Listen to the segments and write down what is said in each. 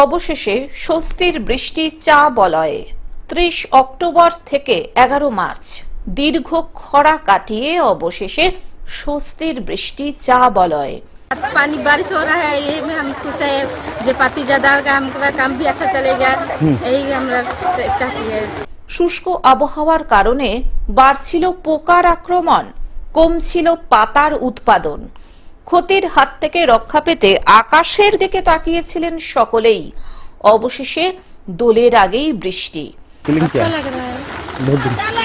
অবশেষে স্বস্তির বৃষ্টি চা বলয়ে 30 অক্টোবর থেকে 11 মার্চ দীর্ঘ খরা কাটিয়ে অবশেষে স্বস্তির বৃষ্টি চা বলয়ে। पानी बारिश हो रहा है, ये में हम खुश है जो पाती ज्यादा होगा, हमारा काम भी अच्छा चलेगा, यही हमरा चाहती है। শুষ্ক আবহাওয়ার কারণে বাড়ছিল পোকার আক্রমণ, কমছিল পাতার উৎপাদন। ক্ষতির হাত থেকে রক্ষা পেতে আকাশের দিকে তাকিয়েছিলেন সকলেই। অবশেষে দোলের আগেই বৃষ্টি। अच्छा लग रहा है,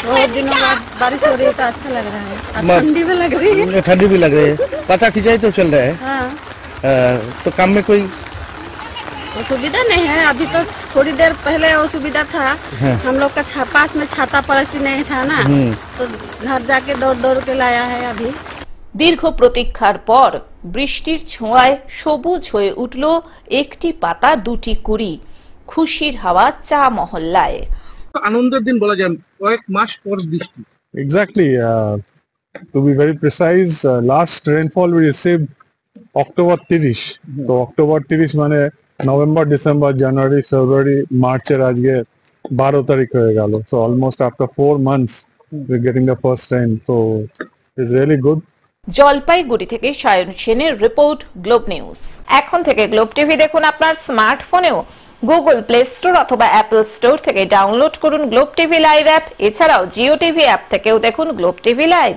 बहुत दिनों बाद बारिश हो रही है तो अच्छा लग रहा है, ठंडी भी लग रही है। ठंडी भी लग रही है, पता खिंचाई तो चल रहा है। हाँ। तो काम में कोई असुविधा नहीं है, अभी तो थोड़ी देर पहले असुविधा था। हाँ। हम लोग का पास में छाता प्लास्टिक नहीं था ना, तो घर जाके दौड़ दौड़ के लाया है। अभी দীর্ঘ প্রতীক্ষার পর বৃষ্টির ছোঁয়ায় সবুজ হয়ে উঠল একটি পাতা দুটি কুড়ি। খুশির হাওয়া চা মহল্লায়। আনন্দের দিন বলা যায়, কয়েক মাস পর বৃষ্টি। Exactly. To be very precise, last rainfall we received October 30. So October 30 মানে November, December, January, February, March এর আজকে 12 তারিখ হয়ে গেল। So almost after 4 months we're getting the first rain. So it's really good. Jalpaiguri থেকে সায়ন সেনের রিপোর্ট, গ্লোব নিউজ। এখন থেকে গ্লোব টিভি দেখুন আপনার স্মার্টফোনেও। গুগল প্লে স্টোর অথবা অ্যাপল স্টোর থেকে ডাউনলোড করুন গ্লোব টিভি লাইভ অ্যাপ। এছাড়াও জিও টিভি অ্যাপ থেকেও দেখুন গ্লোব টিভি লাইভ।